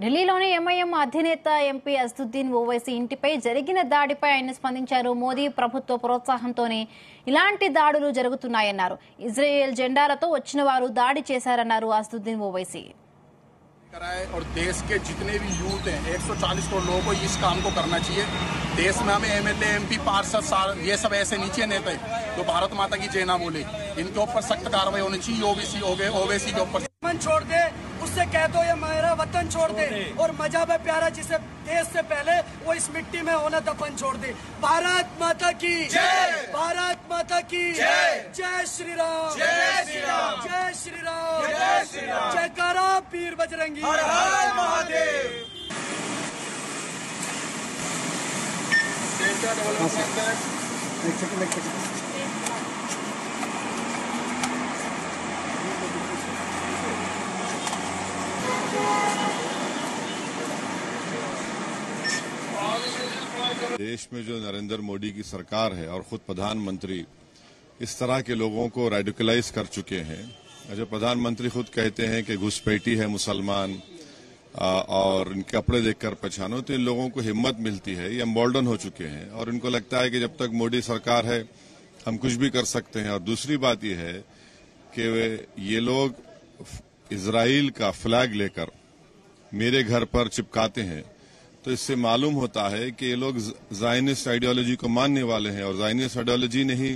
ఢిల్లీలోని ఎంఐఎం అధినేత ఎంపీ అసదుద్దీన్ ఓవైసీ ఇంటిపై జరిగిన దాడిపై ఆయన స్పందించారు. మోదీ ప్రభుత్వ ప్రోత్సాహంతోనే ఇలాంటి దాడులు జరుగుతున్నాయన్నారు. ఇజ్రాయెల్ జెండాలతో వచ్చిన వారు దాడి చేశారన్నారు అసదుద్దీన్ ఓవైసీ. और देश के जितने भी यूथ हैं 140 करोड़ लोगों को इस काम को करना चाहिए। देश में हमें एमएलए एमपी पार्षद ये सब ऐसे नीचे नेता है जो भारत माता की जय ना बोले, इनके ऊपर सख्त कार्रवाई होनी चाहिए। ओबीसी हो गए, ओवैसी के ऊपर छोड़ दे, उससे कह दो ये मेरा वतन छोड़ दे, और मजहब है प्यारा जिसे देश से पहले वो इस मिट्टी में होना दफन छोड़ दे। भारत माता की जय, भारत माता की जय, जय श्री राम, जय श्री राम, जय श्री राम, जय श्री राम, जयकारा पीर बजरंगी, हर हर महादेव। देश में जो नरेंद्र मोदी की सरकार है और खुद प्रधानमंत्री इस तरह के लोगों को रेडिकलाइज कर चुके हैं। जो प्रधानमंत्री खुद कहते हैं कि घुसपैठी है मुसलमान और इनके कपड़े देखकर पहचानो, तो इन लोगों को हिम्मत मिलती है, ये एम्बोल्डन हो चुके हैं और इनको लगता है कि जब तक मोदी सरकार है हम कुछ भी कर सकते हैं। और दूसरी बात यह है कि ये लोग इजराइल का फ्लैग लेकर मेरे घर पर चिपकाते हैं, तो इससे मालूम होता है कि ये लोग ज़ायनिस्ट आइडियोलॉजी को मानने वाले हैं और ज़ायनिस्ट आइडियोलॉजी ने ही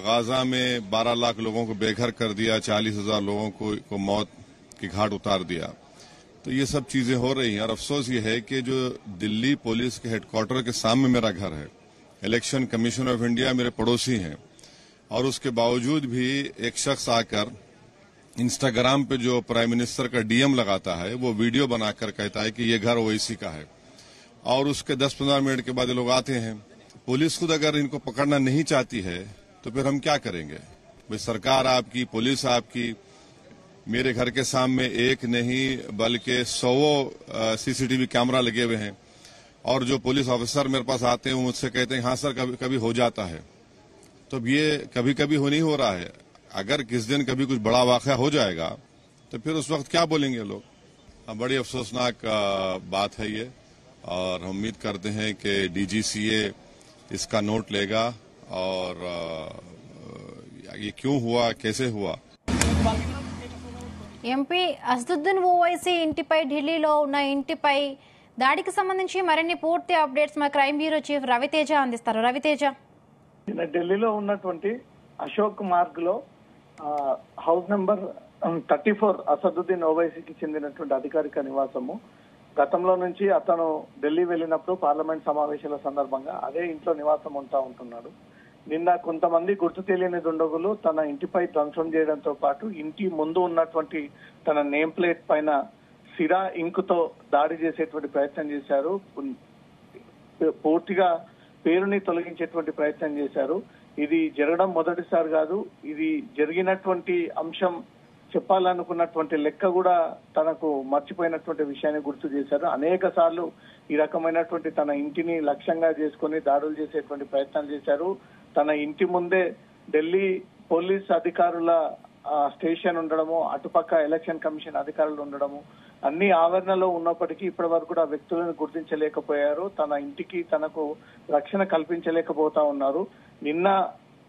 गाजा में 12 लाख लोगों को बेघर कर दिया, 40,000 लोगों को मौत की घाट उतार दिया। तो ये सब चीजें हो रही हैं और अफसोस ये है कि जो दिल्ली पुलिस के हेडक्वार्टर के सामने मेरा घर है, इलेक्शन कमीशन ऑफ इंडिया मेरे पड़ोसी हैं, और उसके बावजूद भी एक शख्स आकर इंस्टाग्राम पे जो प्राइम मिनिस्टर का डीएम लगाता है वो वीडियो बनाकर कहता है कि ये घर ओवैसी का है, और उसके 10-15 मिनट के बाद ये लोग आते हैं। पुलिस खुद अगर इनको पकड़ना नहीं चाहती है तो फिर हम क्या करेंगे? भाई सरकार आपकी, पुलिस आपकी, मेरे घर के सामने एक नहीं बल्कि 100 सीसीटीवी कैमरा लगे हुए हैं, और जो पुलिस ऑफिसर मेरे पास आते हैं वो मुझसे कहते हैं हाँ सर कभी कभी हो जाता है। तो ये कभी कभी हो नहीं हो रहा है, अगर किस दिन कभी कुछ बड़ा वाकया हो जाएगा तो फिर उस वक्त क्या बोलेंगे लोग? बड़ी अफसोसनाक बात है ये, और हम उम्मीद करते हैं कि डीजीसीए इसका नोट लेगा और ये क्यों हुआ, कैसे हुआ। ఎంపీ అసదుద్దీన్ ఓవైసీ ఇంటిపై ఢిల్లీలో ఉన్న ఇంటిపై దాడికి సంబంధించి మరిన్ని పూర్తి అప్డేట్స్ మా క్రైమ్ బ్యూరో చీఫ్ రవితేజ అందిస్తారు. రవితేజ, ఢిల్లీలో ఉన్నటువంటి అశోక్ మార్గ్ లో హౌస్ నెంబర్ 34 అసదుద్దీన్ ఓవైసీకి చెందినటువంటి అధికారిక నివాసము. గతంలో నుంచి అతను ఢిల్లీ వెళ్ళినప్పుడు పార్లమెంట్ సమావేశాల సందర్భంగా అదే ఇంట్లో నివాసం ఉంటున్నాడు. నిన్న కొంతమంది గుర్తు తెలియని దుండగులు తన ఇంటిపై ధ్వంసం చేయడంతో పాటు ఇంటి ముందు ఉన్నటువంటి తన నేమ్ ప్లేట్ పైన సిరా ఇంక్ తో దాడి చేసేటువంటి ప్రయత్నం చేశారు. పూర్తిగా పేరుని తొలగించేటువంటి ప్రయత్నం చేశారు. ఇది జరగడం మొదటిసారి కాదు, ఇది జరిగినటువంటి అంశం చెప్పాలనుకున్నటువంటి లెక్క కూడా తనకు మర్చిపోయినటువంటి విషయాన్ని గుర్తు చేశారు. అనేక సార్లు ఈ రకమైనటువంటి తన ఇంటిని లక్ష్యంగా చేసుకుని దాడులు చేసేటువంటి ప్రయత్నాలు చేశారు. తన ఇంటి ముందే ఢిల్లీ పోలీస్ అధికారుల స్టేషన్ ఉండడము, అటుపక్క ఎలక్షన్ కమిషన్ అధికారులు ఉండడము, అన్ని ఆవరణలో ఉన్నప్పటికీ ఇప్పటి వరకు కూడా వ్యక్తులను గుర్తించలేకపోయారు. తన ఇంటికి తనకు రక్షణ కల్పించలేకపోతా ఉన్నారు. నిన్న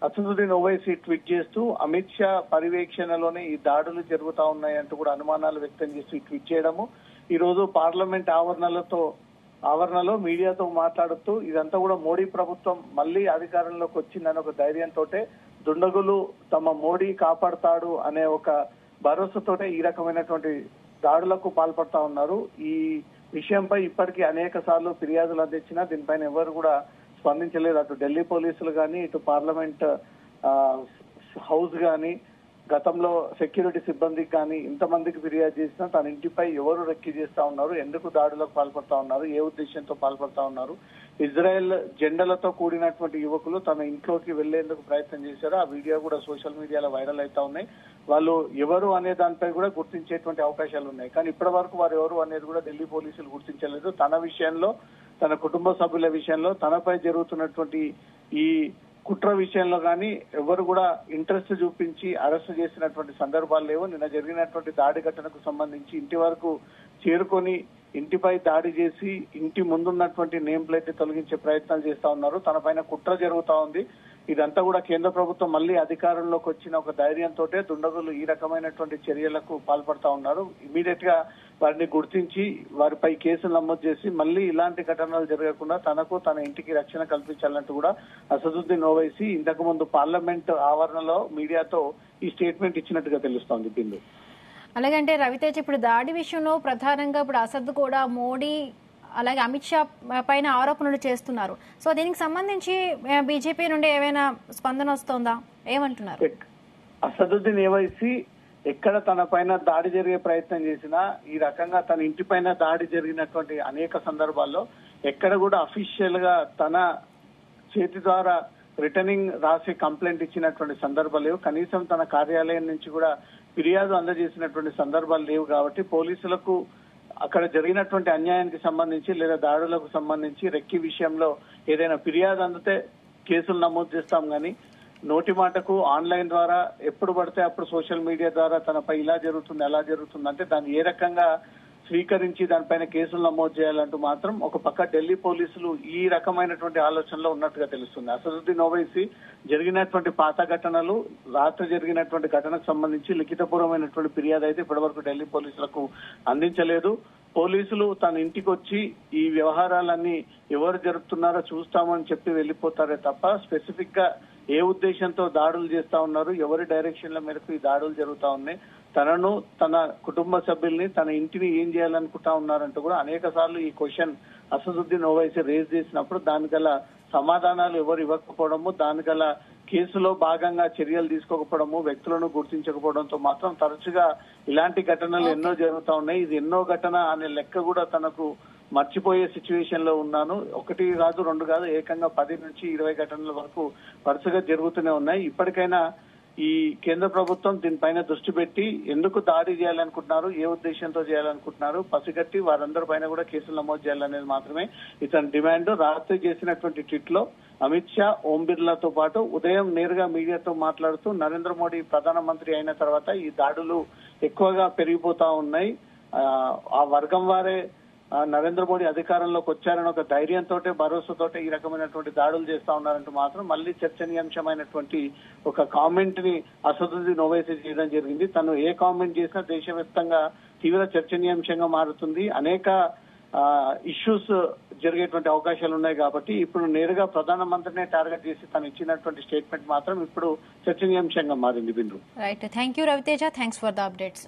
అసదుద్దీన్ ఓవైసీ ట్వీట్ చేస్తూ అమిత్ షా పర్యవేక్షణలోనే ఈ దాడులు జరుగుతా ఉన్నాయంటూ కూడా అనుమానాలు వ్యక్తం చేస్తూ ట్వీట్ చేయడము, ఈ రోజు పార్లమెంట్ ఆవరణలో మీడియాతో మాట్లాడుతూ ఇదంతా కూడా మోడీ ప్రభుత్వం మళ్లీ అధికారంలోకి వచ్చిందనే ఒక ధైర్యంతో దుండగులు తమ మోడీ కాపాడుతాడు అనే ఒక భరోసాతోటే ఈ రకమైనటువంటి దాడులకు పాల్పడతా ఉన్నారు. ఈ విషయంపై ఇప్పటికీ అనేక సార్లు ఫిర్యాదులు అందించినా దీనిపైన ఎవరు కూడా స్పందించలేదు. అటు ఢిల్లీ పోలీసులు కానీ, ఇటు పార్లమెంట్ హౌస్ కానీ, గతంలో సెక్యూరిటీ సిబ్బందికి కానీ ఇంతమందికి ఫిర్యాదు చేసినా తన ఇంటిపై ఎవరు రెక్కి చేస్తా ఉన్నారు, ఎందుకు దాడులకు పాల్పడతా ఉన్నారు, ఏ ఉద్దేశంతో పాల్పడతా ఉన్నారు. ఇజ్రాయెల్ జెండాలతో కూడినటువంటి యువకులు తన ఇంట్లోకి వెళ్లేందుకు ప్రయత్నం చేశారు. ఆ వీడియో కూడా సోషల్ మీడియాలో వైరల్ అవుతా ఉన్నాయి. వాళ్ళు ఎవరు అనే దానిపై కూడా గుర్తించేటువంటి అవకాశాలు ఉన్నాయి. కానీ ఇప్పటి వరకు వారు ఎవరు అనేది కూడా ఢిల్లీ పోలీసులు గుర్తించలేదు. తన విషయంలో, తన కుటుంబ సభ్యుల విషయంలో, తనపై జరుగుతున్నటువంటి ఈ కుట్ర విషయంలో కానీ ఎవరు కూడా ఇంట్రెస్ట్ చూపించి అరెస్ట్ చేసినటువంటి సందర్భాలు లేవు. నిన్న జరిగినటువంటి దాడి ఘటనకు సంబంధించి ఇంటి వరకు చేరుకొని ఇంటిపై దాడి చేసి ఇంటి ముందున్నటువంటి నేమ్ ప్లేట్ ని తొలగించే ప్రయత్నాలు చేస్తా ఉన్నారు. తన పైన కుట్ర జరుగుతా ఉంది. ఇదంతా కూడా కేంద్ర ప్రభుత్వం మళ్ళీ అధికారంలోకి వచ్చిన ఒక ధైర్యంతో దుండగులు ఈ రకమైనటువంటి చర్యలకు పాల్పడతా ఉన్నారు. ఇమీడియట్ గా వారిని గుర్తించి వారిపై కేసులు నమోదు చేసి మళ్ళీ ఇలాంటి ఘటనలు జరగకుండా తనకు తన ఇంటికి రక్షణ కల్పించాలంటూ కూడా అసదుద్దీన్ ఓవైసీ ఇంతకు ముందు పార్లమెంట్ ఆవరణలో మీడియాతో ఈ స్టేట్మెంట్ ఇచ్చినట్టుగా తెలుస్తోంది. బిందు అలాగంటే రవితేజ్ ఇప్పుడు దాడి విషయంలో ప్రధానంగా ఇప్పుడు అసద్ కూడా మోడీ అలాగే అమిత్ షా పైన ఆరోపణలు చేస్తున్నారు. సో దీనికి సంబంధించి బీజేపీ నుండి ఏమైనా స్పందన వస్తోందా? ఏమంటున్నారు? అసదుద్దీన్ ఓవైసీ ఎక్కడ తన పైన దాడి జరిగే ప్రయత్నం చేసినా ఈ రకంగా తన ఇంటి పైన దాడి జరిగినటువంటి అనేక సందర్భాల్లో ఎక్కడ కూడా అఫీషియల్ గా తన చేతి ద్వారా రిటర్నింగ్ రాసి కంప్లైంట్ ఇచ్చినటువంటి సందర్భాలు లేవు. కనీసం తన కార్యాలయం నుంచి కూడా ఫిర్యాదు అందజేసినటువంటి సందర్భాలు లేవు. కాబట్టి పోలీసులకు అక్కడ జరిగినటువంటి అన్యాయానికి సంబంధించి లేదా దాడులకు సంబంధించి రెక్కి విషయంలో ఏదైనా ఫిర్యాదు అందితే కేసులు నమోదు చేస్తాం కానీ నోటి మాటకు ఆన్లైన్ ద్వారా ఎప్పుడు పడితే అప్పుడు సోషల్ మీడియా ద్వారా తనపై ఇలా జరుగుతుంది అలా జరుగుతుంది అంటే దాన్ని ఏ రకంగా స్వీకరించి దానిపైన కేసులు నమోదు చేయాలంటూ మాత్రం ఒక పక్క ఢిల్లీ పోలీసులు ఈ రకమైనటువంటి ఆలోచనలో ఉన్నట్టుగా తెలుస్తుంది. అసదుద్దీన్ ఓవైసీ జరిగినటువంటి పాత ఘటనలు రాత్రి జరిగినటువంటి ఘటనకు సంబంధించి లిఖితపూర్వమైనటువంటి ఫిర్యాదు అయితే ఇప్పటివరకు ఢిల్లీ పోలీసులకు అందించలేదు. పోలీసులు తన ఇంటికి వచ్చి ఈ వ్యవహారాలన్నీ ఎవరు జరుపుతున్నారో చూస్తామని చెప్పి వెళ్లిపోతారే తప్ప స్పెసిఫిక్ గా ఏ ఉద్దేశంతో దాడులు చేస్తా ఉన్నారు, ఎవరి డైరెక్షన్ల మేరకు ఈ దాడులు జరుగుతా ఉన్నాయి, తనను తన కుటుంబ సభ్యుల్ని తన ఇంటిని ఏం చేయాలనుకుంటా ఉన్నారంటూ కూడా అనేక సార్లు ఈ క్వశ్చన్ అసదుద్దీన్ ఓవైసీ రేజ్ చేసినప్పుడు దానిగల సమాధానాలు ఎవరు ఇవ్వకపోవడము, దానిగల కేసులో భాగంగా చర్యలు తీసుకోకపోవడము, వ్యక్తులను గుర్తించకపోవడంతో మాత్రం తరచుగా ఇలాంటి ఘటనలు ఎన్నో జరుగుతా ఉన్నాయి. ఇది ఎన్నో ఘటన అనే లెక్క కూడా తనకు మర్చిపోయే సిచ్యువేషన్ లో ఉన్నాను. ఒకటి కాదు రెండు కాదు ఏకంగా 10 నుంచి 20 ఘటనల వరకు వరుసగా జరుగుతూనే ఉన్నాయి. ఇప్పటికైనా ఈ కేంద్ర ప్రభుత్వం దీనిపైన దృష్టి పెట్టి ఎందుకు దాడి చేయాలనుకుంటున్నారు, ఏ ఉద్దేశంతో చేయాలనుకుంటున్నారు పసిగట్టి వారందరి పైన కూడా కేసులు నమోదు చేయాలనేది మాత్రమే ఇతని డిమాండ్. రాత్రి చేసినటువంటి ట్వీట్ లో అమిత్ షా, ఓం బిర్లాతో పాటు ఉదయం నేరుగా మీడియాతో మాట్లాడుతూ నరేంద్ర మోడీ ప్రధానమంత్రి అయిన తర్వాత ఈ దాడులు ఎక్కువగా పెరిగిపోతా ఉన్నాయి, ఆ వర్గం వారే నరేంద్ర మోడీ అధికారంలోకి వచ్చారని ఒక ధైర్యంతో భరోసాతోటే ఈ రకమైనటువంటి దాడులు చేస్తా ఉన్నారంటూ మాత్రం మళ్ళీ చర్చనీయాంశమైనటువంటి ఒక కామెంట్ ని అసదుద్దీన్ ఓవైసీ చేయడం జరిగింది. తను ఏ కామెంట్ చేసినా దేశవ్యాప్తంగా తీవ్ర చర్చనీయాంశంగా మారుతుంది. అనేక ఇష్యూస్ జరిగేటువంటి అవకాశాలు ఉన్నాయి. కాబట్టి ఇప్పుడు నేరుగా ప్రధానమంత్రినే టార్గెట్ చేసి తను ఇచ్చినటువంటి స్టేట్మెంట్ మాత్రం ఇప్పుడు చర్చనీయాంశంగా మారింది. Bindu right, thank you Raviteja, thanks for the updates.